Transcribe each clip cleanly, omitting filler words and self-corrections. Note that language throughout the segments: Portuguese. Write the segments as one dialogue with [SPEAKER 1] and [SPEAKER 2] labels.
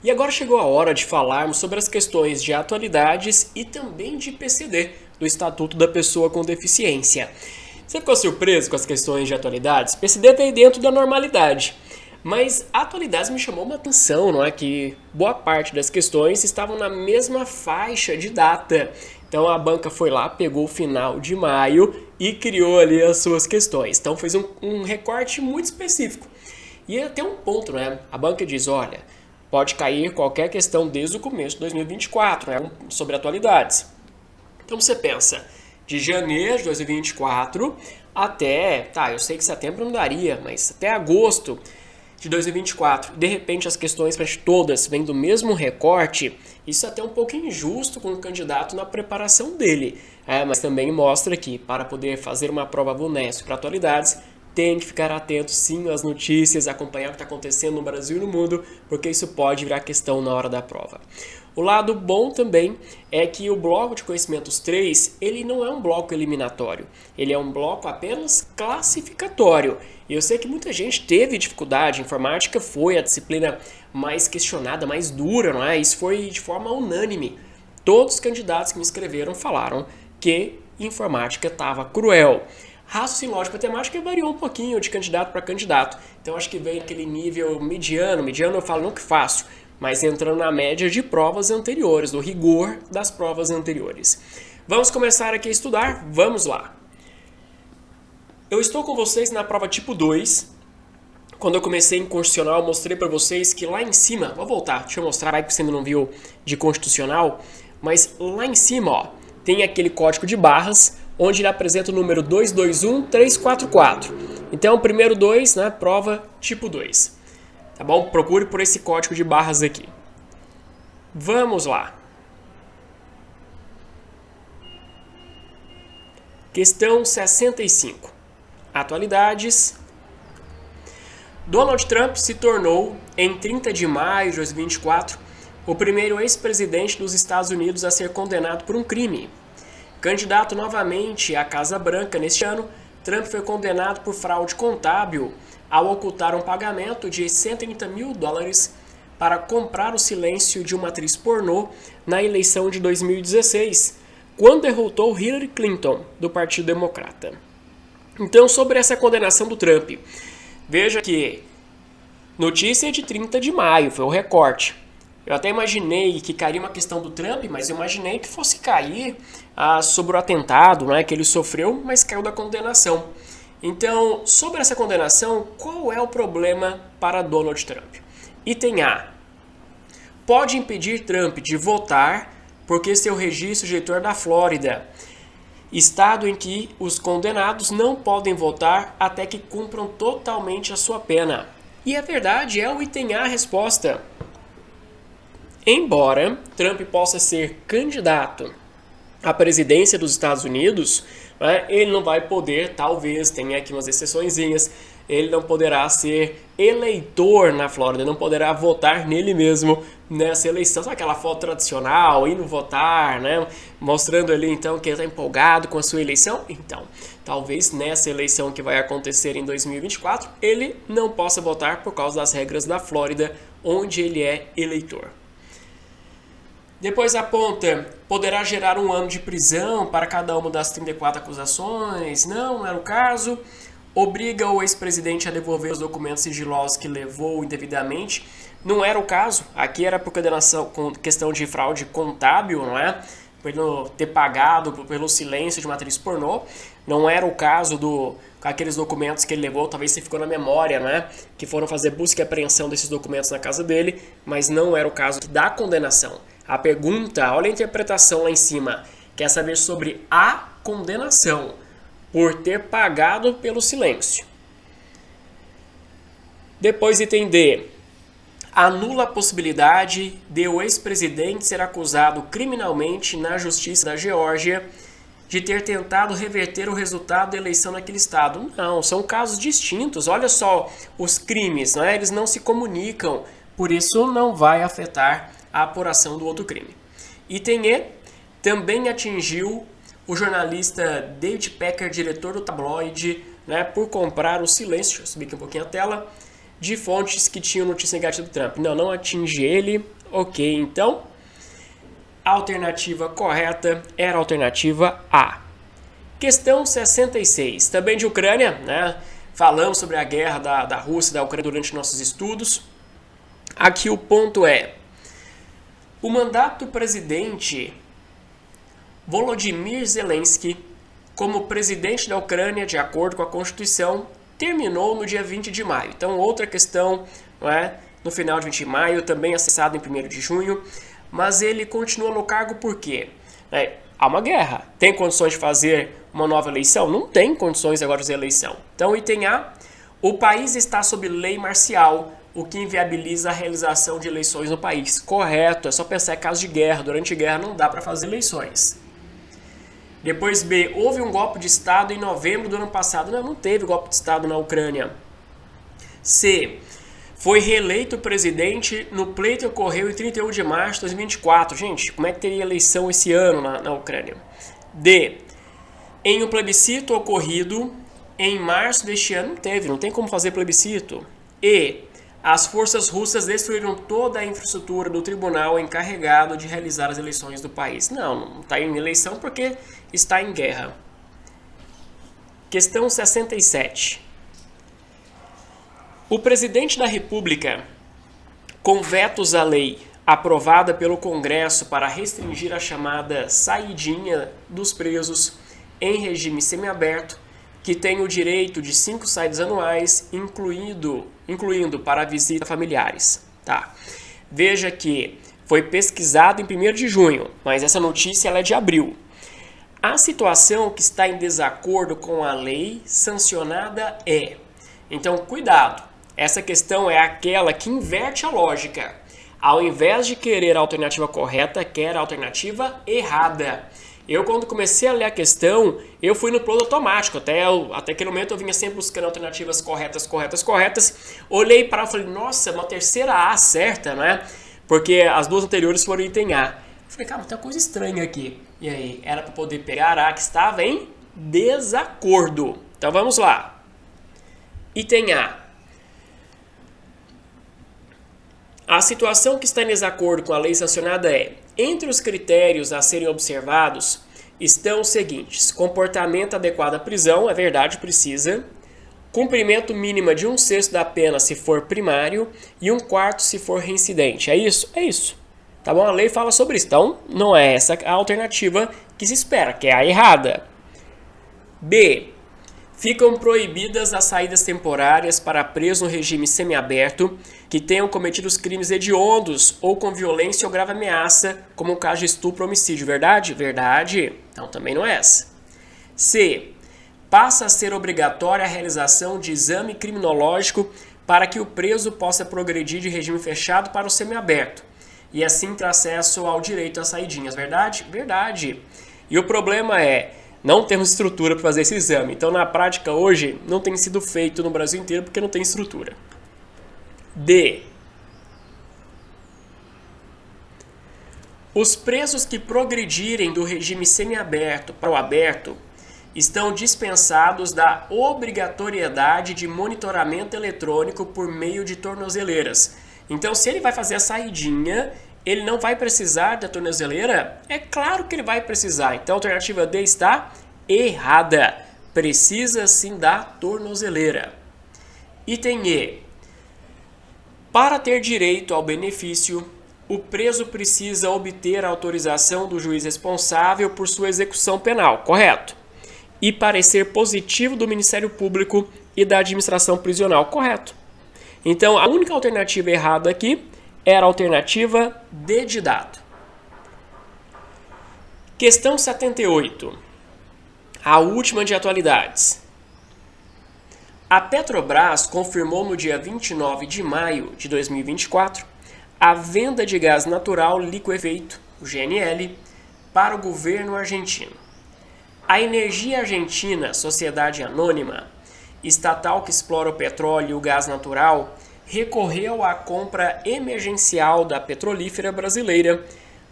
[SPEAKER 1] E agora chegou a hora de falarmos sobre as questões de atualidades e também de PCD, do Estatuto da Pessoa com Deficiência. Você ficou surpreso com as questões de atualidades? PCD está aí dentro da normalidade. Mas atualidades me chamou uma atenção, não é? Que boa parte das questões estavam na mesma faixa de data. Então a banca foi lá, pegou o final de maio e criou ali as suas questões. Então fez um recorte muito específico. E até um ponto, né? A banca diz, olha, pode cair qualquer questão desde o começo de 2024, né? Sobre atualidades. Então você pensa, de janeiro de 2024 até, eu sei que setembro não daria, mas até agosto de 2024, de repente as questões todas vêm do mesmo recorte, isso é até um pouco injusto com o candidato na preparação dele. Mas também mostra que para poder fazer uma prova VUNESP para atualidades, tem que ficar atento sim às notícias, acompanhar o que está acontecendo no Brasil e no mundo, porque isso pode virar questão na hora da prova. O lado bom também é que o bloco de conhecimentos 3, ele não é um bloco eliminatório, ele é um bloco apenas classificatório. E eu sei que muita gente teve dificuldade, informática foi a disciplina mais questionada, mais dura, não é? Isso foi de forma unânime. Todos os candidatos que me escreveram falaram que informática estava cruel. Raciocínio lógico e matemática variou um pouquinho de candidato para candidato. Então acho que veio aquele nível mediano. Mediano eu falo não que fácil, mas entrando na média de provas anteriores, do rigor das provas anteriores. Vamos começar aqui a estudar? Vamos lá. Eu estou com vocês na prova tipo 2. Quando eu comecei em Constitucional, eu mostrei para vocês que lá em cima, vou voltar, deixa eu mostrar, vai que você ainda não viu de Constitucional, mas lá em cima, ó, tem aquele código de barras, onde ele apresenta o número 221344. Então, o primeiro 2, né, prova tipo 2. Tá bom? Procure por esse código de barras aqui. Vamos lá. Questão 65. Atualidades. Donald Trump se tornou, em 30 de maio de 2024, o primeiro ex-presidente dos Estados Unidos a ser condenado por um crime. Candidato novamente à Casa Branca neste ano, Trump foi condenado por fraude contábil ao ocultar um pagamento de $130 mil para comprar o silêncio de uma atriz pornô na eleição de 2016, quando derrotou Hillary Clinton, do Partido Democrata. Então, sobre essa condenação do Trump, veja que notícia de 30 de maio, foi o recorte. Eu até imaginei que cairia uma questão do Trump, mas eu imaginei que fosse cair sobre o atentado, né, que ele sofreu, mas caiu da condenação. Então, sobre essa condenação, qual é o problema para Donald Trump? Item A. Pode impedir Trump de votar porque seu registro de eleitor da Flórida, estado em que os condenados não podem votar até que cumpram totalmente a sua pena. E a verdade é o item A a resposta. Embora Trump possa ser candidato à presidência dos Estados Unidos, né, ele não vai poder, talvez, tenha aqui umas exceçõezinhas, ele não poderá ser eleitor na Flórida, não poderá votar nele mesmo nessa eleição. Sabe aquela foto tradicional, indo votar, né, mostrando ali então que ele está empolgado com a sua eleição? Então, talvez nessa eleição que vai acontecer em 2024, ele não possa votar por causa das regras da Flórida, onde ele é eleitor. Depois aponta, poderá gerar 1 ano de prisão para cada uma das 34 acusações. Não era o caso. Obriga o ex-presidente a devolver os documentos sigilosos que levou indevidamente. Não era o caso. Aqui era por condenação, com questão de fraude contábil, não é? Por ele ter pagado pelo silêncio de uma atriz pornô. Não era o caso com aqueles documentos que ele levou, talvez você ficou na memória, né? Que foram fazer busca e apreensão desses documentos na casa dele, mas não era o caso da condenação. A pergunta, olha a interpretação lá em cima, quer saber sobre a condenação por ter pagado pelo silêncio. Depois item D. Anula a possibilidade de o ex-presidente ser acusado criminalmente na Justiça da Geórgia de ter tentado reverter o resultado da eleição naquele estado. Não, são casos distintos. Olha só os crimes, né? Eles não se comunicam, por isso não vai afetar a apuração do outro crime. Item E. Também atingiu o jornalista David Pecker, diretor do tabloide, né, por comprar o silêncio. Deixa eu subir aqui um pouquinho a tela. de fontes que tinham notícia negativa do Trump. Não, não atinge ele. Ok, então a alternativa correta era a alternativa A. Questão 66, também de Ucrânia, né? Falamos sobre a guerra da Rússia e da Ucrânia durante nossos estudos. Aqui o ponto é: o mandato do presidente Volodymyr Zelensky como presidente da Ucrânia, de acordo com a Constituição, terminou no dia 20 de maio. Então, outra questão, não é? No final de 20 de maio, também acessado em 1º de junho, mas ele continua no cargo por quê? Há uma guerra. Tem condições de fazer uma nova eleição? Não tem condições agora de fazer eleição. Então, item A, o país está sob lei marcial, o que inviabiliza a realização de eleições no país. Correto, é só pensar em caso de guerra. Durante a guerra não dá para fazer eleições. Depois B, houve um golpe de Estado em novembro do ano passado. Não teve golpe de Estado na Ucrânia. C, foi reeleito presidente no pleito que ocorreu em 31 de março de 2024. Gente, como é que teria eleição esse ano na Ucrânia? D, em um plebiscito ocorrido em março deste ano, não tem como fazer plebiscito. E, as forças russas destruíram toda a infraestrutura do tribunal encarregado de realizar as eleições do país. Não está em eleição porque está em guerra. Questão 67. O presidente da República, com vetos à lei aprovada pelo Congresso para restringir a chamada saidinha dos presos em regime semiaberto, que tem o direito de 5 saídas anuais, incluindo para visita a familiares. Tá. Veja que foi pesquisado em 1º de junho, mas essa notícia ela é de abril. A situação que está em desacordo com a lei sancionada é... Então, cuidado, essa questão é aquela que inverte a lógica. Ao invés de querer a alternativa correta, quer a alternativa errada. Eu, quando comecei a ler a questão, eu fui no piloto automático. Até aquele momento eu vinha sempre buscando alternativas corretas. Olhei para e falei, nossa, uma terceira A certa, né? Porque as duas anteriores foram item A. Eu falei, cara, tem uma coisa estranha aqui. E aí, era para poder pegar a que estava em desacordo. Então vamos lá. Item A. A situação que está em desacordo com a lei sancionada é: entre os critérios a serem observados estão os seguintes: comportamento adequado à prisão, é verdade, precisa; cumprimento mínimo de 1/6 da pena se for primário e 1/4 se for reincidente. É isso? É isso. Tá bom? A lei fala sobre isso. Então, não é essa a alternativa que se espera, que é a errada. B. Ficam proibidas as saídas temporárias para presos no regime semiaberto que tenham cometido os crimes hediondos ou com violência ou grave ameaça, como o caso de estupro ou homicídio. Verdade? Verdade. Então também não é essa. C. Passa a ser obrigatória a realização de exame criminológico para que o preso possa progredir de regime fechado para o semiaberto e assim ter acesso ao direito às saidinhas. Verdade? Verdade. E o problema é: não temos estrutura para fazer esse exame. Então, na prática, hoje, não tem sido feito no Brasil inteiro porque não tem estrutura. D. Os presos que progredirem do regime semiaberto para o aberto estão dispensados da obrigatoriedade de monitoramento eletrônico por meio de tornozeleiras. Então, se ele vai fazer a saidinha, ele não vai precisar da tornozeleira? É claro que ele vai precisar. Então a alternativa D está errada. Precisa sim da tornozeleira. Item E. Para ter direito ao benefício, o preso precisa obter a autorização do juiz responsável por sua execução penal. Correto. E parecer positivo do Ministério Público e da administração prisional. Correto. Então a única alternativa errada aqui era a alternativa D de dado. Questão 78. A última de atualidades. A Petrobras confirmou no dia 29 de maio de 2024 a venda de gás natural liquefeito, o GNL, para o governo argentino. A Energia Argentina, sociedade anônima, estatal que explora o petróleo e o gás natural, recorreu à compra emergencial da petrolífera brasileira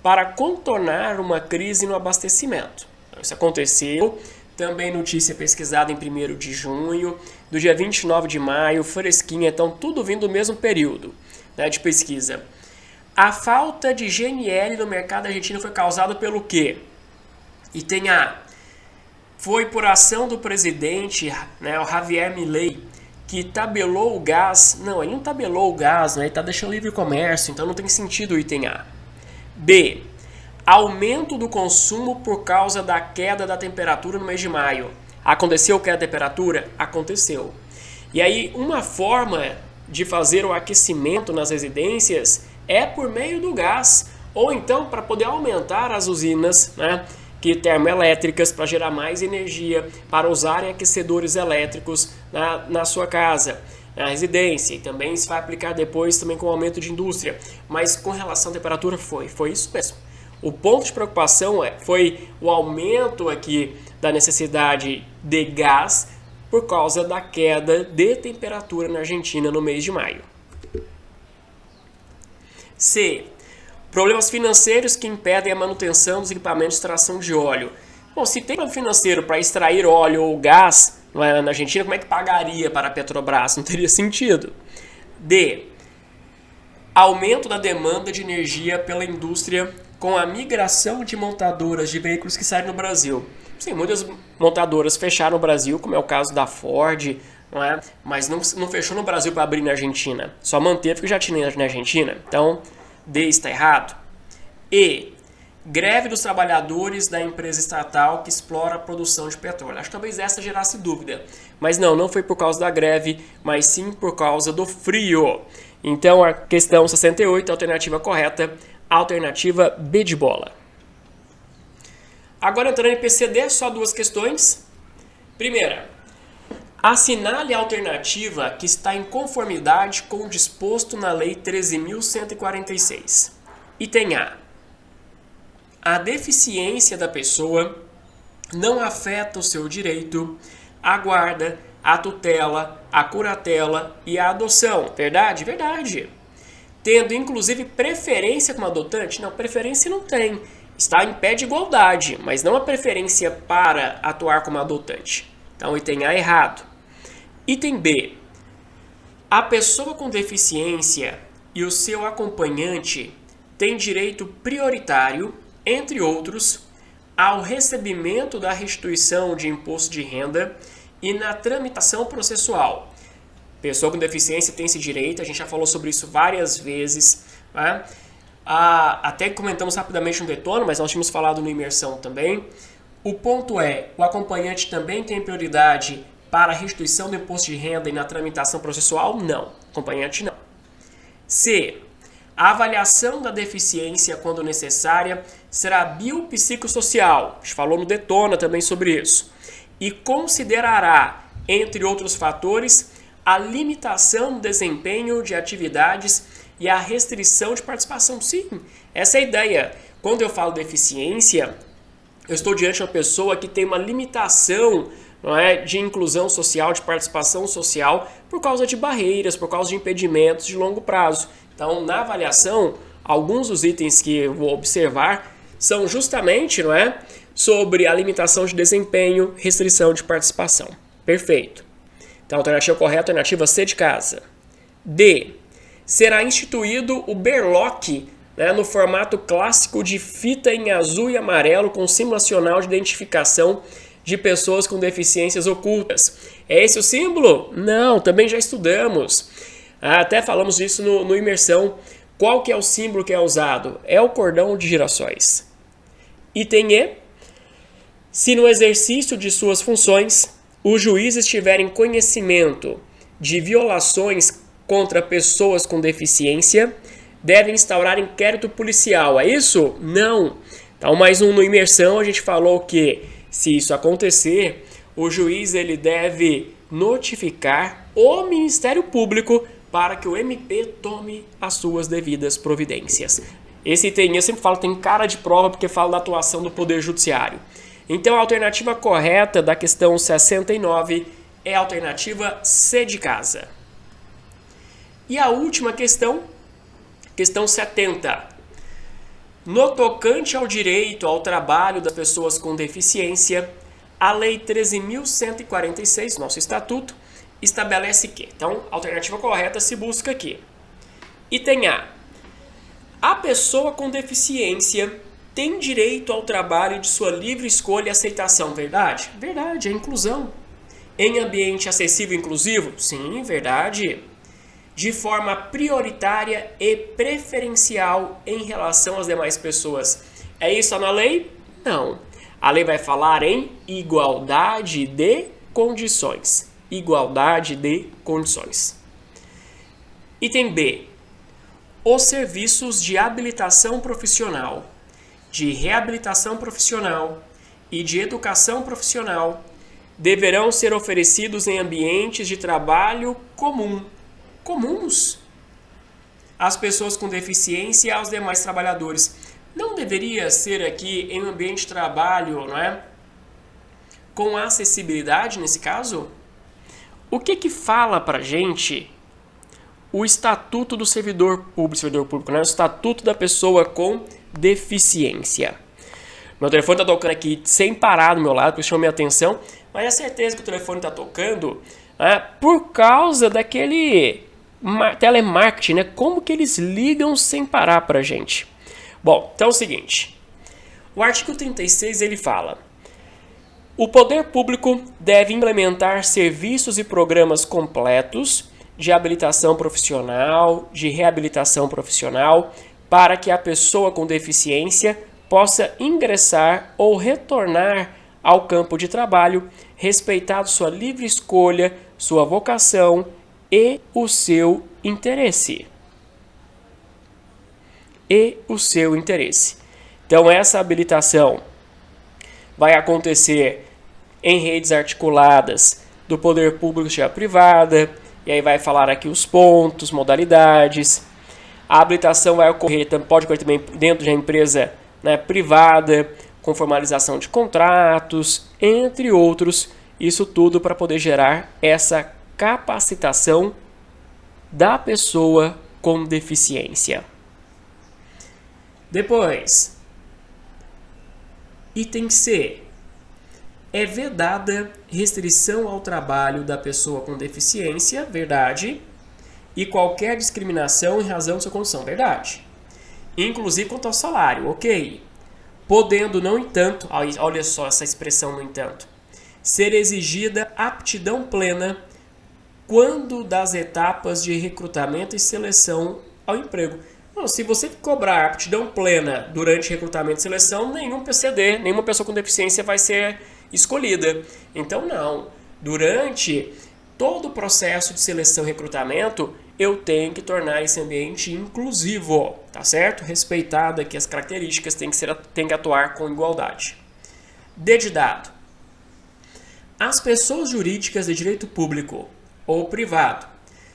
[SPEAKER 1] para contornar uma crise no abastecimento. Isso aconteceu Também notícia pesquisada em 1º de junho, do dia 29 de maio, fresquinha, então tudo vindo do mesmo período, né, de pesquisa. A falta de GNL no mercado argentino foi causada pelo quê? Item A. Foi por ação do presidente, né, o Javier Milei, que tabelou o gás. Não, ele não tabelou o gás, né, ele está deixando livre comércio, então não tem sentido o item A. B. Aumento do consumo por causa da queda da temperatura no mês de maio. Aconteceu queda da temperatura? Aconteceu. E aí, uma forma de fazer o aquecimento nas residências é por meio do gás, ou então para poder aumentar as usinas, né, termoelétricas, para gerar mais energia, para usarem aquecedores elétricos na sua casa, na residência, e também se vai aplicar depois também com o aumento de indústria. Mas com relação à temperatura foi isso mesmo. O ponto de preocupação foi o aumento aqui da necessidade de gás por causa da queda de temperatura na Argentina no mês de maio. C. Problemas financeiros que impedem a manutenção dos equipamentos de extração de óleo. Bom, se tem problema financeiro para extrair óleo ou gás na Argentina, como é que pagaria para a Petrobras? Não teria sentido. D. Aumento da demanda de energia pela indústria com a migração de montadoras de veículos que saem no Brasil. Sim, muitas montadoras fecharam no Brasil, como é o caso da Ford, não é? Mas não fechou no Brasil para abrir na Argentina. Só manteve que já tinha na Argentina. Então, D está errado. E. Greve dos trabalhadores da empresa estatal que explora a produção de petróleo. Acho que talvez essa gerasse dúvida. Mas não foi por causa da greve, mas sim por causa do frio. Então, a questão 68, a alternativa correta, alternativa B de bola. Agora entrando em PCD, só duas questões. Primeira, assinale a alternativa que está em conformidade com o disposto na Lei 13.146. Item A. A deficiência da pessoa não afeta o seu direito à guarda, à tutela, à curatela e à adoção. Verdade? Verdade. Tendo inclusive preferência como adotante? Não, preferência não tem. Está em pé de igualdade, mas não a preferência para atuar como adotante. Então, item A errado. Item B. A pessoa com deficiência e o seu acompanhante têm direito prioritário, entre outros, ao recebimento da restituição de imposto de renda e na tramitação processual. Pessoa com deficiência tem esse direito, a gente já falou sobre isso várias vezes, né? Até comentamos rapidamente no Detona, mas nós tínhamos falado no Imersão também. O ponto é, o acompanhante também tem prioridade para a restituição do imposto de renda e na tramitação processual? Não, acompanhante não. C. A avaliação da deficiência, quando necessária, será biopsicossocial. A gente falou no Detona também sobre isso. E considerará, entre outros fatores, a limitação do desempenho de atividades e a restrição de participação. Sim, essa é a ideia. Quando eu falo deficiência, eu estou diante de uma pessoa que tem uma limitação, não é, de inclusão social, de participação social, por causa de barreiras, por causa de impedimentos de longo prazo. Então, na avaliação, alguns dos itens que eu vou observar são justamente, não é, sobre a limitação de desempenho, restrição de participação. Perfeito. Então, a alternativa correta, a alternativa C de casa. D. Será instituído o berloque, né, no formato clássico de fita em azul e amarelo com símbolo nacional de identificação de pessoas com deficiências ocultas. É esse o símbolo? Não, também já estudamos. Até falamos disso no Imersão. Qual que é o símbolo que é usado? É o cordão de girassóis. Item E. Se no exercício de suas funções, os juízes tiverem conhecimento de violações contra pessoas com deficiência, devem instaurar inquérito policial. É isso? Não. Então, mais um no Imersão, a gente falou que, se isso acontecer, o juiz ele deve notificar o Ministério Público para que o MP tome as suas devidas providências. Esse item, eu sempre falo, tem cara de prova porque fala da atuação do Poder Judiciário. Então, a alternativa correta da questão 69 é a alternativa C de casa. E a última questão, questão 70. No tocante ao direito ao trabalho das pessoas com deficiência, A Lei 13.146, nosso estatuto, estabelece que, então, a alternativa correta se busca aqui. Item A. A pessoa com deficiência tem direito ao trabalho de sua livre escolha e aceitação, verdade? Verdade, é inclusão. Em ambiente acessível e inclusivo? Sim, verdade. De forma prioritária e preferencial em relação às demais pessoas. É isso na lei? Não. A lei vai falar em igualdade de condições. Igualdade de condições. Item B. Os serviços de habilitação profissional, de reabilitação profissional e de educação profissional deverão ser oferecidos em ambientes de trabalho comuns às pessoas com deficiência e aos demais trabalhadores. Não deveria ser aqui em um ambiente de trabalho, não é? Com acessibilidade nesse caso? O que fala pra gente o Estatuto do Servidor Público, né? O Estatuto da Pessoa com Deficiência. Meu telefone está tocando aqui sem parar do meu lado, por isso chamou minha atenção, mas é certeza que o telefone está tocando por causa daquele telemarketing, né? Como que eles ligam sem parar pra gente? Bom, então é o seguinte, o artigo 36 ele fala: o poder público deve implementar serviços e programas completos de habilitação profissional, de reabilitação profissional, para que a pessoa com deficiência possa ingressar ou retornar ao campo de trabalho, respeitado sua livre escolha, sua vocação e o seu interesse. Então, essa habilitação vai acontecer em redes articuladas do poder público e privada, e aí vai falar aqui os pontos, modalidades. A habilitação pode ocorrer também dentro de uma empresa, né, privada, com formalização de contratos, entre outros. Isso tudo para poder gerar essa capacitação da pessoa com deficiência. Depois, item C. É vedada restrição ao trabalho da pessoa com deficiência, verdade, e qualquer discriminação em razão de sua condição, verdade. Inclusive quanto ao salário, ok. Podendo, no entanto, olha só essa expressão no entanto, ser exigida aptidão plena quando das etapas de recrutamento e seleção ao emprego. Não, se você cobrar aptidão plena durante recrutamento e seleção, nenhum PCD, nenhuma pessoa com deficiência vai ser escolhida. Então não, durante todo o processo de seleção e recrutamento, eu tenho que tornar esse ambiente inclusivo, tá certo? Respeitado aqui as características, tem que atuar com igualdade. D de dado. As pessoas jurídicas de direito público ou privado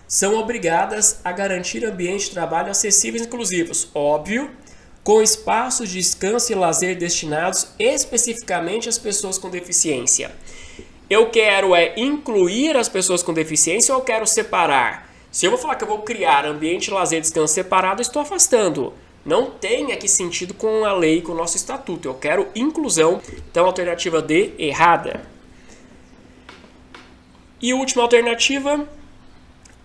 [SPEAKER 1] são obrigadas a garantir ambientes de trabalho acessíveis e inclusivos, óbvio, com espaços de descanso e lazer destinados especificamente às pessoas com deficiência. Eu quero incluir as pessoas com deficiência ou eu quero separar? Se eu vou falar que eu vou criar ambiente de lazer e descanso separado, eu estou afastando. Não tem aqui sentido com a lei, com o nosso estatuto. Eu quero inclusão. Então, alternativa D, errada. E a última alternativa,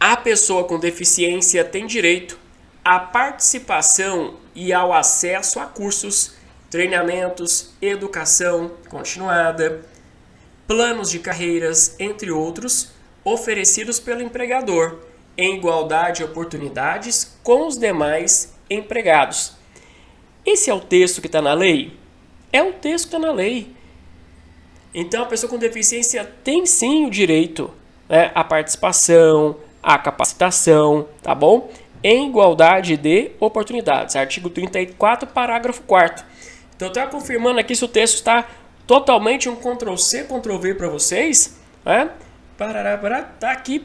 [SPEAKER 1] a pessoa com deficiência tem direito à participação e ao acesso a cursos, treinamentos, educação continuada, planos de carreiras, entre outros, oferecidos pelo empregador, em igualdade de oportunidades com os demais empregados. Esse é o texto que está na lei? É o texto que está na lei. Então, a pessoa com deficiência tem sim o direito, né, à participação, à capacitação, tá bom? Em igualdade de oportunidades. Artigo 34, parágrafo 4º. Então, eu estou confirmando aqui se o texto está totalmente um Ctrl+C, Ctrl+V para vocês. Né? Tá aqui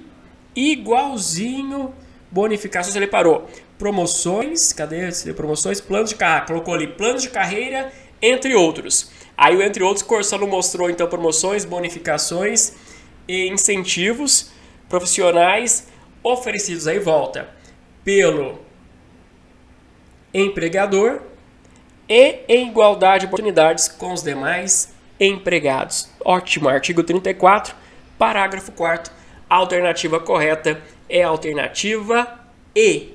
[SPEAKER 1] igualzinho. Bonificações, ele parou. Promoções, cadê? Promoções, planos de carreira. Colocou ali planos de carreira, entre outros. Aí o entre outros, o só não mostrou então promoções, bonificações e incentivos profissionais oferecidos, aí volta, pelo empregador e em igualdade de oportunidades com os demais empregados. Ótimo, artigo 34, parágrafo 4º, a alternativa correta é a alternativa E,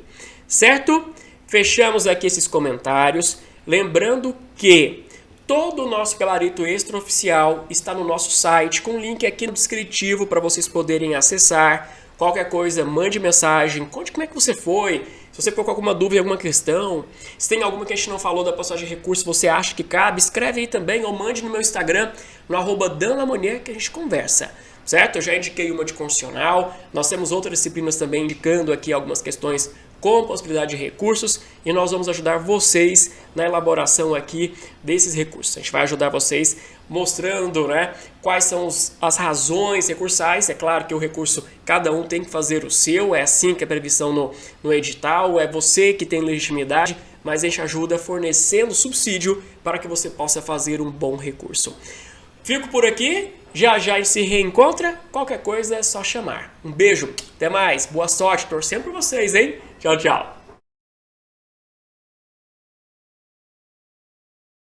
[SPEAKER 1] certo? Fechamos aqui esses comentários, lembrando que todo o nosso gabarito extraoficial está no nosso site, com link aqui no descritivo para vocês poderem acessar. Qualquer coisa, mande mensagem, conte como é que você foi, se você ficou com alguma dúvida, alguma questão, se tem alguma que a gente não falou da postagem de recurso, você acha que cabe, escreve aí também ou mande no meu Instagram, no @danlamonier, que a gente conversa. Certo? Eu já indiquei uma de constitucional, nós temos outras disciplinas também indicando aqui algumas questões com possibilidade de recursos e nós vamos ajudar vocês na elaboração aqui desses recursos. A gente vai ajudar vocês mostrando, né, quais são as razões recursais. É claro que o recurso, cada um tem que fazer o seu, é assim que é a previsão no edital, é você que tem legitimidade, mas a gente ajuda fornecendo subsídio para que você possa fazer um bom recurso. Fico por aqui, já a gente se reencontra, qualquer coisa é só chamar. Um beijo, até mais, boa sorte, torcendo por vocês, hein? Tchau, tchau.